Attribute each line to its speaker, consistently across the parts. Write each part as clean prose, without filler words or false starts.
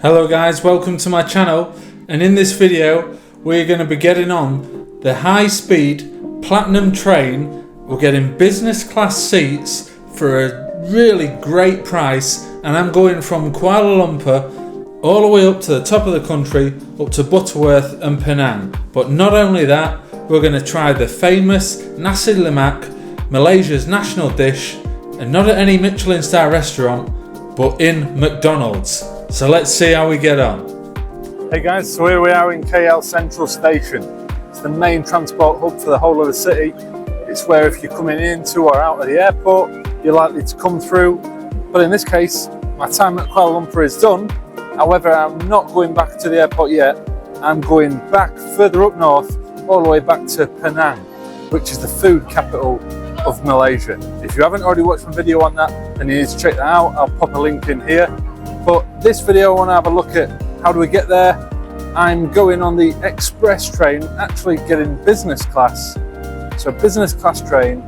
Speaker 1: Hello guys, welcome to my channel, and in this video we're going to be getting on the high-speed Platinum Train. We're getting business class seats for a really great price, and I'm going from Kuala Lumpur all the way up to the top of the country, up to Butterworth and Penang. But not only that, we're going to try the famous Nasi Lemak, Malaysia's national dish, and not at any Michelin star restaurant, but in McDonald's. So let's see how we get on.
Speaker 2: Hey guys, so here we are in KL Sentral Station. It's the main transport hub for the whole of the city. It's where if you're coming into or out of the airport, you're likely to come through. But in this case, my time at Kuala Lumpur is done. However, I'm not going back to the airport yet. I'm going back further up north, all the way back to Penang, which is the food capital of Malaysia. If you haven't already watched my video on that, then you need to check that out. I'll pop a link in here. But this video I want to have a look at how do we get there. I'm going on the express train, actually getting business class. So business class train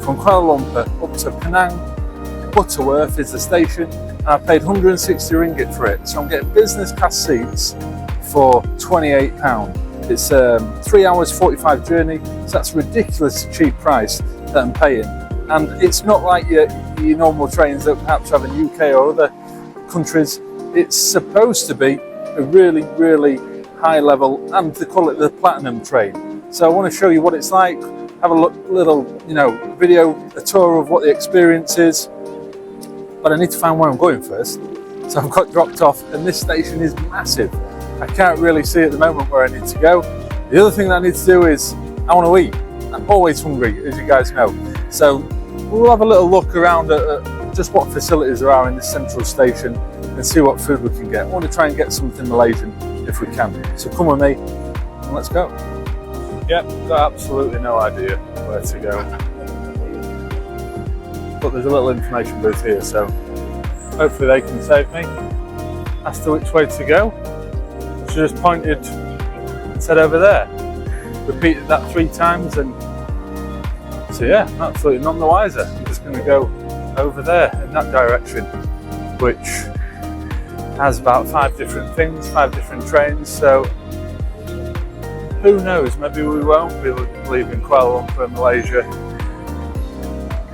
Speaker 2: from Kuala Lumpur up to Penang. Butterworth is the station, and I paid 160 ringgit for it. So I'm getting business class seats for £28. It's a 3 hours 45 journey, so that's a ridiculously cheap price that I'm paying. And it's not like your normal trains that perhaps have in UK or other countries. It's supposed to be a really, really high level, and they call it the Platinum Train. So I want to show you what it's like, have a little, video, a tour of what the experience is. But I need to find where I'm going first. So I've got dropped off, and this station is massive. I can't really see at the moment where I need to go. The other thing that I need to do is I want to eat. I'm always hungry, as you guys know. So we'll have a little look around at just what facilities there are in this central station and see what food we can get. I want to try and get something Malaysian if we can. So come with me and let's go. Yep, got absolutely no idea where to go. But there's a little information booth here, so hopefully they can save me as to which way to go. She just pointed and said over there. Repeated that 3 times, and so yeah, absolutely none the wiser. I'm just going to go over there in that direction, which has about 5 different things, 5 different trains. So who knows, maybe we won't be leaving Kuala Lumpur, Malaysia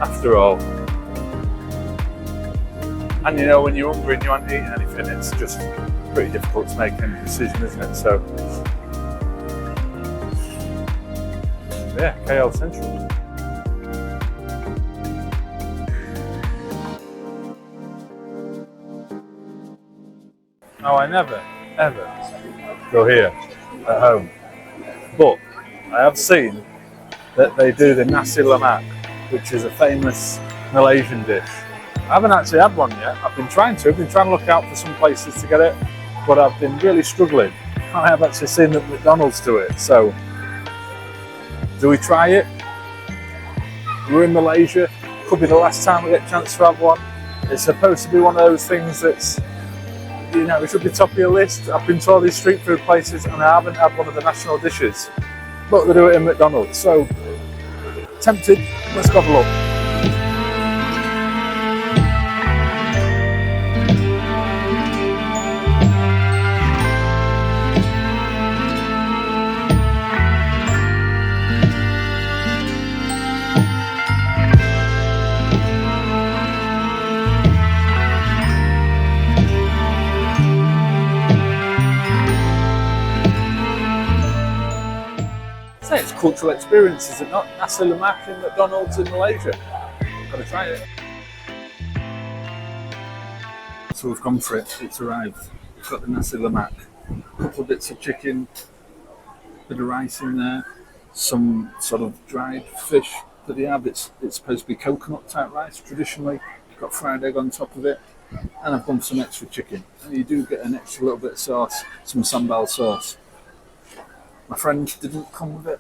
Speaker 2: after all. And you know, when you're hungry and you aren't eating anything, it's just pretty difficult to make any decision, isn't it? So yeah, KL Sentral. Now, I never, ever go here at home, but I have seen that they do the Nasi Lemak, which is a famous Malaysian dish. I haven't actually had one yet. I've been trying to look out for some places to get it, but I've been really struggling. I have actually seen that McDonald's do it. So, do we try it? We're in Malaysia. Could be the last time we get a chance to have one. It's supposed to be one of those things that's, it should be top of your list. I've been to all these street food places and I haven't had one of the national dishes, but they do it in McDonald's. So, tempted. Let's go have a look. It's cultural experience, is it not? Nasi Lemak in McDonald's in Malaysia. Gotta try it. So we've gone for it, it's arrived. We've got the Nasi Lemak. A couple of bits of chicken, bit of rice in there, some sort of dried fish that they have. It's supposed to be coconut type rice traditionally. Got fried egg on top of it. And I've gone for some extra chicken. And you do get an extra little bit of sauce, some sambal sauce. My friend didn't come with it.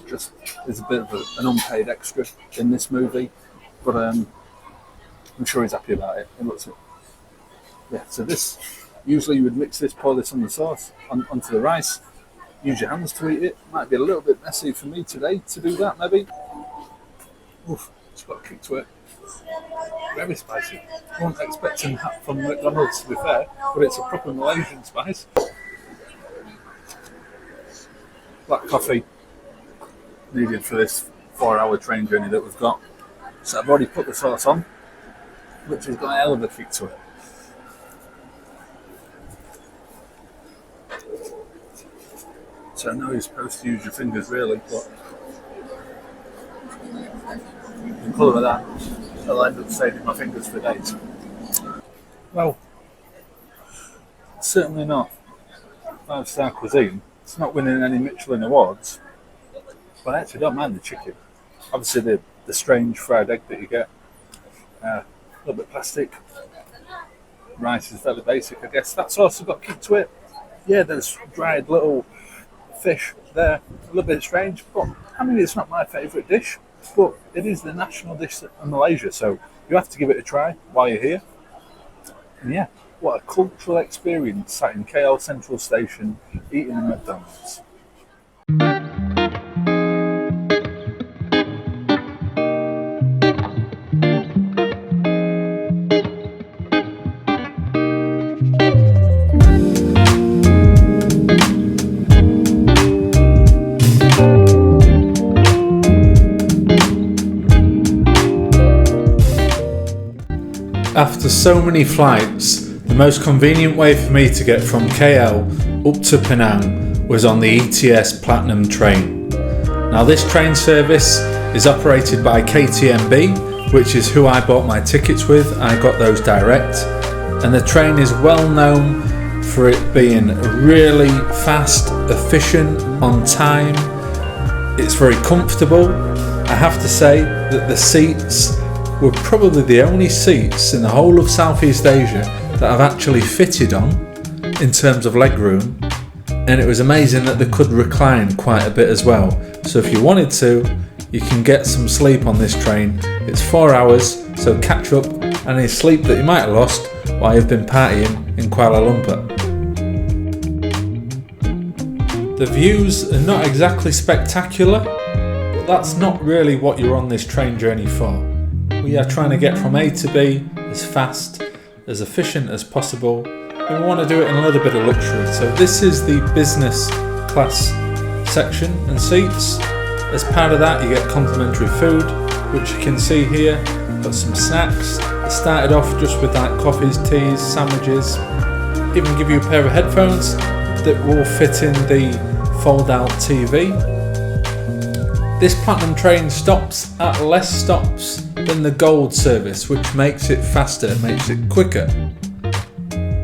Speaker 2: Just is a bit of an unpaid extra in this movie, but I'm sure he's happy about it. It looks it. Yeah. So this, usually you would mix this, pour this on the sauce, onto the rice. Use your hands to eat it. Might be a little bit messy for me today to do that, maybe. Oof, it's got a kick to it. Very spicy. I wasn't expecting that from McDonald's, to be fair, but it's a proper Malaysian spice. Black coffee needed for this 4-hour train journey that we've got. So I've already put the sauce on, which has got a hell of a kick to it. So I know you're supposed to use your fingers really, but the colour of that, I'll end up staining my fingers for days. Well, certainly not 5-star cuisine. It's not winning any Michelin awards, but I actually don't mind the chicken. Obviously the strange fried egg that you get, a little bit plastic. Rice is fairly basic, I guess. That's also got kick to it. Yeah, there's dried little fish there, a little bit strange, but I mean, it's not my favourite dish, but it is the national dish of Malaysia, so you have to give it a try while you're here. And yeah, what a cultural experience sat in KL Sentral Station eating a McDonald's.
Speaker 1: After so many flights, the most convenient way for me to get from KL up to Penang was on the ETS Platinum Train. Now this train service is operated by KTMB, which is who I bought my tickets with. I got those direct, and the train is well known for it being really fast, efficient, on time. It's very comfortable. I have to say that the seats were probably the only seats in the whole of Southeast Asia that I've actually fitted on in terms of legroom, and it was amazing that they could recline quite a bit as well. So if you wanted to, you can get some sleep on this train. It's 4 hours, so catch up any sleep that you might have lost while you've been partying in Kuala Lumpur. The views are not exactly spectacular, but that's not really what you're on this train journey for. We are trying to get from A to B as fast, as efficient as possible, and we want to do it in a little bit of luxury. So this is the business class section and seats. As part of that, you get complimentary food, which you can see here. Got some snacks. It started off just with like coffees, teas, sandwiches. Even give you a pair of headphones that will fit in the fold-out TV. This Platinum train stops at less stops than the Gold service, which makes it faster, makes it quicker.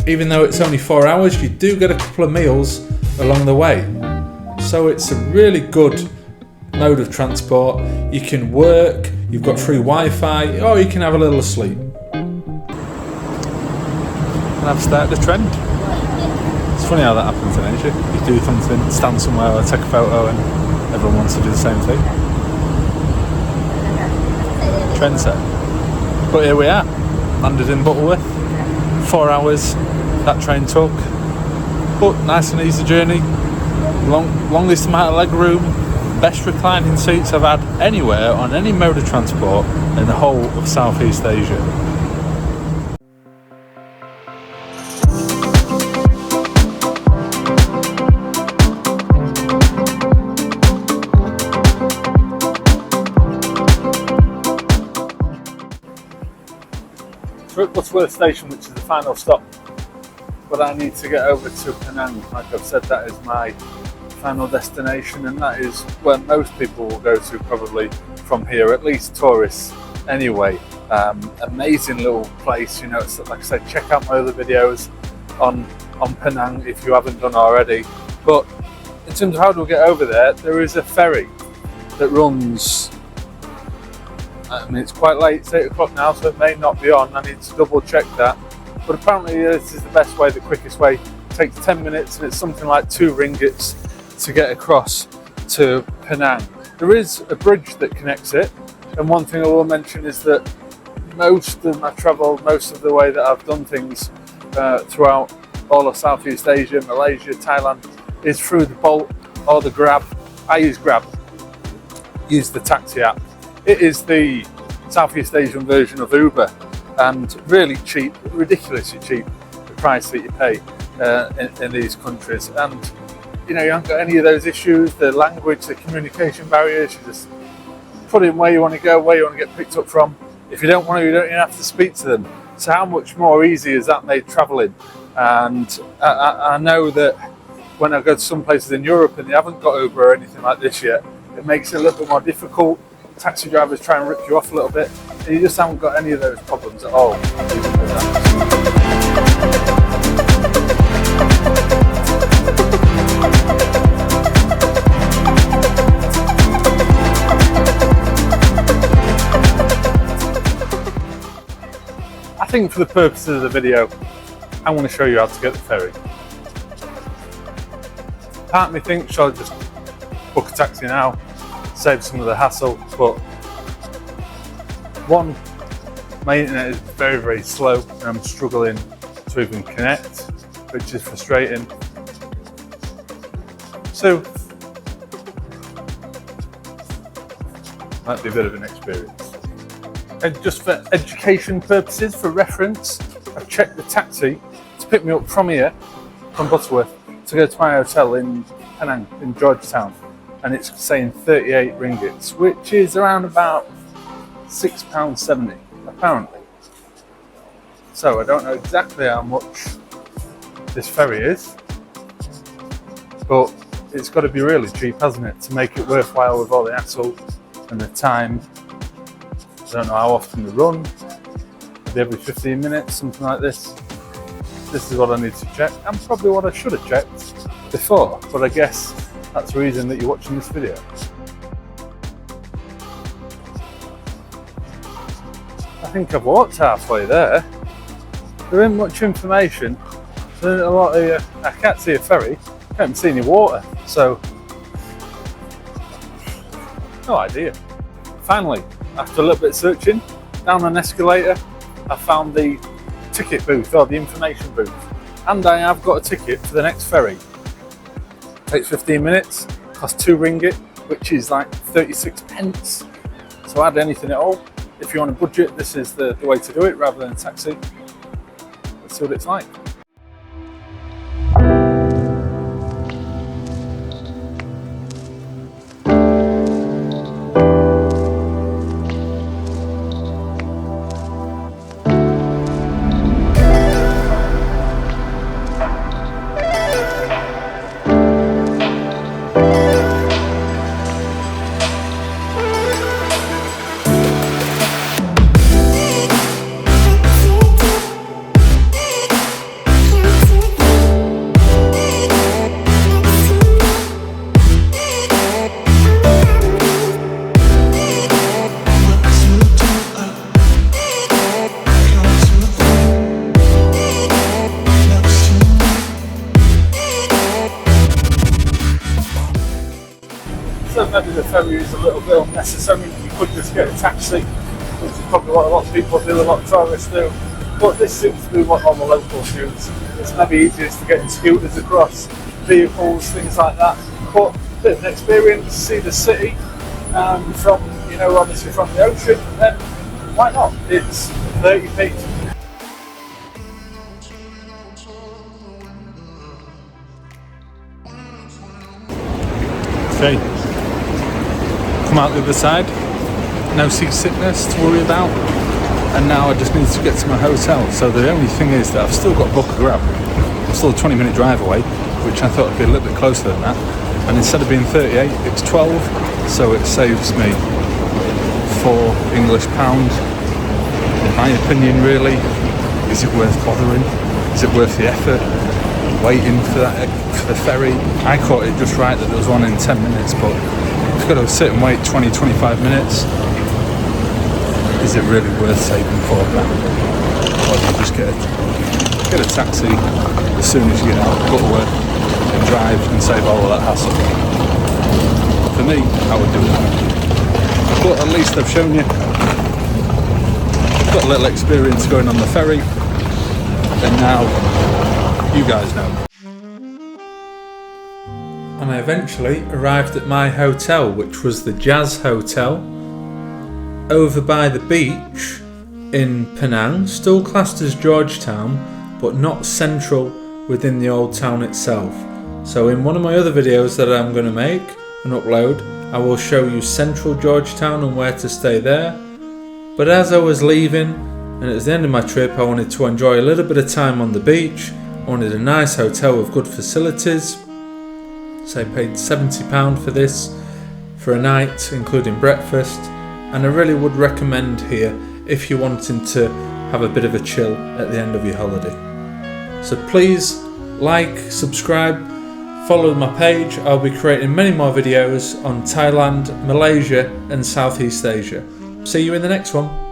Speaker 1: Even though it's only 4 hours, you do get a couple of meals along the way. So it's a really good mode of transport. You can work, you've got free Wi-Fi, or you can have a little sleep. And I've started the trend. It's funny how that happens in Asia. You do something, stand somewhere or take a photo, and everyone wants to do the same thing. Trendset. But here we are, landed in Butterworth. 4 hours that train took, but nice and easy journey. Longest amount of leg room, best reclining seats I've had anywhere on any mode of transport in the whole of Southeast Asia. We're at Butterworth Station, which is the final stop, but I need to get over to Penang. Like I've said, that is my final destination, and that is where most people will go to probably from here, at least tourists anyway. Amazing little place, you know. It's, like I said, check out my other videos on Penang if you haven't done already. But in terms of how do we get over there, there is a ferry that runs. I mean, it's quite late, it's 8 o'clock now, so it may not be on. I need to double check that. But apparently this is the best way, the quickest way. It takes 10 minutes and it's something like 2 ringgits to get across to Penang. There is a bridge that connects it. And one thing I will mention is that most of my travel, most of the way that I've done things throughout all of Southeast Asia, Malaysia, Thailand, is through the Bolt or the Grab. I use Grab, use the taxi app. It is the
Speaker 2: Southeast Asian version of Uber, and really cheap, ridiculously cheap, the price that you pay in these countries. And you know, you haven't got any of those issues, the language, the communication barriers. You just put in where you want to go, where you want to get picked up from. If you don't want to, you don't even have to speak to them. So how much more easy has that made travelling? And I know that when I go to some places in Europe and they haven't got Uber or anything like this yet, it makes it a little bit more difficult. Taxi drivers try and rip you off a little bit, and you just haven't got any of those problems at all. I think for the purposes of the video, I want to show you how to get the ferry. Part of me thinks, shall I just book a taxi now, save some of the hassle, but one, my internet is very, very slow and I'm struggling to even connect, which is frustrating. So, might be a bit of an experience. And just for education purposes, for reference, I've checked the taxi to pick me up from here, from Butterworth, to go to my hotel in Penang, in Georgetown, and it's saying 38 ringgits, which is around about £6.70, apparently. So I don't know exactly how much this ferry is, but it's got to be really cheap, hasn't it, to make it worthwhile with all the hassle and the time. I don't know how often they run, maybe every 15 minutes, something like this. This is what I need to check, and probably what I should have checked before, but I guess that's the reason that you're watching this video. I think I've walked halfway there. There isn't much information. There isn't a lot of, I can't see a ferry, I can't see any water, so no idea. Finally, after a little bit of searching, down an escalator, I found the ticket booth, or the information booth, and I have got a ticket for the next ferry. Takes 15 minutes, costs 2 ringgit, which is like 36 pence. So add anything at all. If you're on a budget, this is the way to do it rather than a taxi. Let's see what it's like. So maybe the ferry is a little bit unnecessary. You could just get a taxi, which is probably what a lot of people do, a lot of tourists do. But this seems to be what all the locals use. It's maybe easiest to get in scooters across, vehicles, things like that. But a bit of an experience, see the city from, you know, obviously from the ocean, then why not? It's 30p. Okay. Come out the other side, no seasickness to worry about, and now I just need to get to my hotel. So the only thing is that I've still got book a grab. I'm still a 20-minute drive away, which I thought would be a little bit closer than that, and instead of being 38 it's 12, so it saves me £4 pounds. In my opinion, really, is it worth bothering? Is it worth the effort waiting for the ferry? I caught it just right that there was one in 10 minutes, but if you've got to sit and wait 20-25 minutes, is it really worth saving £4? Or do you just get a taxi as soon as you get out of Butterworth and drive and save all of that hassle? For me, I would do that. But at least I've shown you. I've got a little experience going on the ferry, and now you guys know. And I eventually arrived at my hotel, which was the Jazz Hotel.
Speaker 1: over by the beach in Penang, still classed as Georgetown, but not central within the old town itself. So in one of my other videos that I'm going to make and upload, I will show you central Georgetown and where to stay there. But as I was leaving and it was the end of my trip, I wanted to enjoy a little bit of time on the beach. I wanted a nice hotel with good facilities. So I paid £70 for this for a night, including breakfast. And I really would recommend here if you're wanting to have a bit of a chill at the end of your holiday. So please like, subscribe, follow my page. I'll be creating many more videos on Thailand, Malaysia and Southeast Asia. See you in the next one.